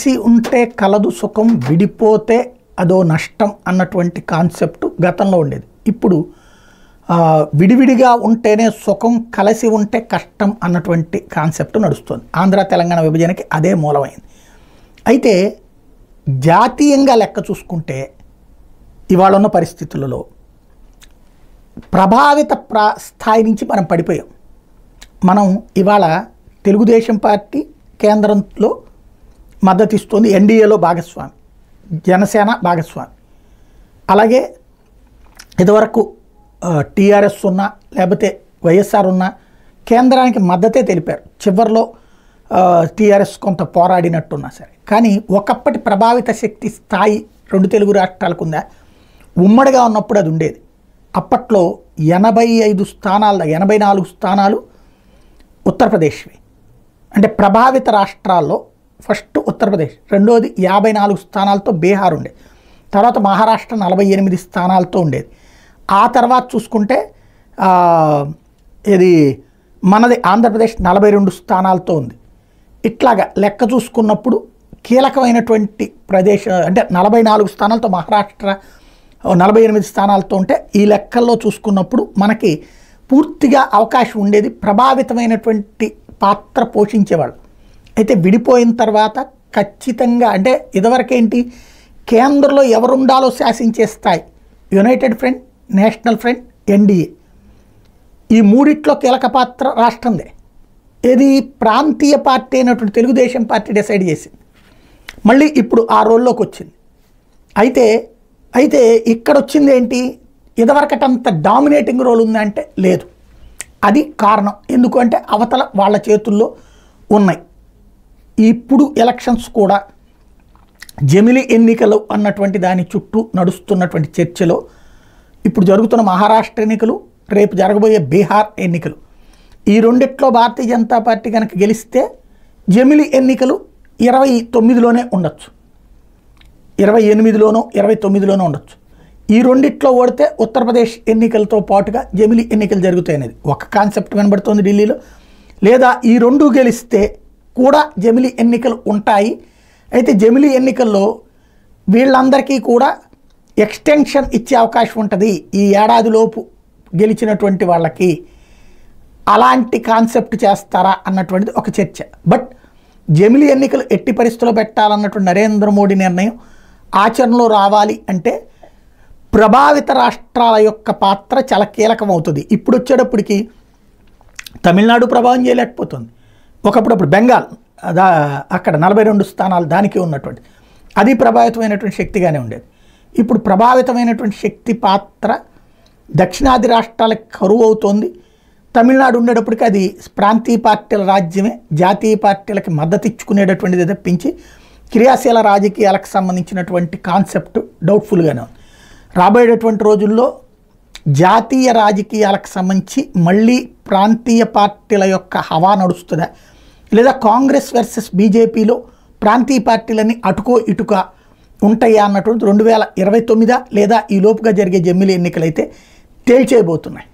కలిసి ఉంటే కలదు సుఖం, విడిపోతే అదో నష్టం అన్నటువంటి కాన్సెప్ట్ గతంలో ఉండేది. ఇప్పుడు విడివిడిగా ఉంటేనే సుఖం, కలిసి ఉంటే కష్టం అన్నటువంటి కాన్సెప్ట్ నడుస్తుంది. ఆంధ్ర తెలంగాణ విభజనకి అదే మూలమైంది. అయితే జాతీయంగా లెక్క చూసుకుంటే ఇవాళ ఉన్న పరిస్థితులలో ప్రభావిత స్థాయి నుంచి మనం పడిపోయాం. మనం ఇవాళ తెలుగుదేశం పార్టీ కేంద్రంలో మద్దతు ఇస్తుంది, ఎన్డీఏలో భాగస్వామి, జనసేన భాగస్వామి. అలాగే ఇదివరకు టీఆర్ఎస్ ఉన్నా లేకపోతే వైఎస్ఆర్ ఉన్నా కేంద్రానికి మద్దతే తెలిపారు. చివరిలో టీఆర్ఎస్ కొంత పోరాడినట్టున్నా సరే. కానీ ఒకప్పటి ప్రభావిత శక్తి స్థాయి రెండు తెలుగు రాష్ట్రాలకు ఉందా? ఉమ్మడిగా ఉన్నప్పుడు అది ఉండేది. అప్పట్లో 85 స్థానాల 84 స్థానాలు ఉత్తరప్రదేశ్వి. అంటే ప్రభావిత రాష్ట్రాల్లో ఫస్ట్ ఉత్తరప్రదేశ్, రెండోది 54 స్థానాలతో బీహార్ ఉండేది. తర్వాత మహారాష్ట్ర 48 స్థానాలతో ఉండేది. ఆ తర్వాత చూసుకుంటే ఇది మనది ఆంధ్రప్రదేశ్ 42 స్థానాలతో ఉంది. ఇట్లాగా లెక్క చూసుకున్నప్పుడు కీలకమైనటువంటి ప్రదేశం అంటే 44 స్థానాలతో మహారాష్ట్ర, 48 స్థానాలతో ఉంటే ఈ లెక్కల్లో చూసుకున్నప్పుడు మనకి పూర్తిగా అవకాశం ఉండేది, ప్రభావితమైనటువంటి పాత్ర పోషించేవాళ్ళు. అయితే విడిపోయిన తర్వాత ఖచ్చితంగా అంటే ఇదివరకేంటి, కేంద్రంలో ఎవరుండాలో శాసించే స్థాయి United front, national front, NDA, ఈ మూడిట్లో కీలక పాత్ర రాష్ట్రందే. ఏది ప్రాంతీయ పార్టీ అయినటువంటి తెలుగుదేశం పార్టీ డిసైడ్ చేసింది. మళ్ళీ ఇప్పుడు ఆ రోల్లోకి వచ్చింది. అయితే ఇక్కడ వచ్చింది ఏంటి, ఇదివరకటంత డామినేటింగ్ రోల్ ఉందంటే లేదు. అది కారణం. ఎందుకంటే అవతల వాళ్ళ చేతుల్లో ఉన్నాయి. ఇప్పుడు ఎలక్షన్స్ కూడా జమిలి ఎన్నికలు అన్నటువంటి దాని చుట్టూ నడుస్తున్నటువంటి చర్చలో ఇప్పుడు జరుగుతున్న మహారాష్ట్ర ఎన్నికలు, రేపు జరగబోయే బీహార్ ఎన్నికలు, ఈ రెండిట్లో భారతీయ జనతా పార్టీ కనుక గెలిస్తే జమిలి ఎన్నికలు 29లోనే ఉండొచ్చు, 28లోనో 29లోనో ఉండొచ్చు. ఈ రెండిట్లో ఓడితే ఉత్తరప్రదేశ్ ఎన్నికలతో పాటుగా జమిలి ఎన్నికలు జరుగుతాయి అనేది ఒక కాన్సెప్ట్ వినబడుతుంది ఢిల్లీలో. లేదా ఈ రెండు గెలిస్తే కూడా జమిలి ఎన్నికలు ఉంటాయి. అయితే జమిలి ఎన్నికల్లో వీళ్ళందరికీ కూడా ఎక్స్టెన్షన్ ఇచ్చే అవకాశం ఉంటుంది. ఈ ఏడాదిలోపు గెలిచినటువంటి వాళ్ళకి అలాంటి కాన్సెప్ట్ చేస్తారా అన్నటువంటిది ఒక చర్చ. బట్ జమిలి ఎన్నికలు ఎట్టి పరిస్థితుల్లో పెట్టాలన్నటువంటి నరేంద్ర మోడీ నిర్ణయం ఆచరణలో రావాలి అంటే ప్రభావిత రాష్ట్రాల యొక్క పాత్ర చాలా కీలకమవుతుంది. ఇప్పుడు వచ్చేటప్పటికి తమిళనాడు ప్రభావం చేయలేకపోతుంది. ఒకప్పుడు బెంగాల్ అక్కడ 42 స్థానాలు దానికి ఉన్నటువంటి అది ప్రభావితమైనటువంటి శక్తిగానే ఉండేది. ఇప్పుడు ప్రభావితమైనటువంటి శక్తి పాత్ర దక్షిణాది రాష్ట్రాలకు కరువు అవుతోంది. తమిళనాడు ఉండేటప్పటికి అది ప్రాంతీయ పార్టీల రాజ్యమే, జాతీయ పార్టీలకి మద్దతు ఇచ్చుకునేటటువంటిది తప్పించి క్రియాశీల రాజకీయాలకు సంబంధించినటువంటి కాన్సెప్ట్ డౌట్ఫుల్గానే ఉంది. రాబోయేటటువంటి రోజుల్లో జాతీయ రాజకీయాలకు సంబంధించి మళ్ళీ ప్రాంతీయ పార్టీల యొక్క హవా నడుస్తుందా, లేదా కాంగ్రెస్ వర్సెస్ బీజేపీలో ప్రాంతీయ పార్టీలన్నీ అటుకో ఇటుక ఉంటాయా అన్నటువంటి 2029 లేదా ఈ లోపుగా జరిగే జమిలి ఎన్నికలైతే తేల్చేయబోతున్నాయి.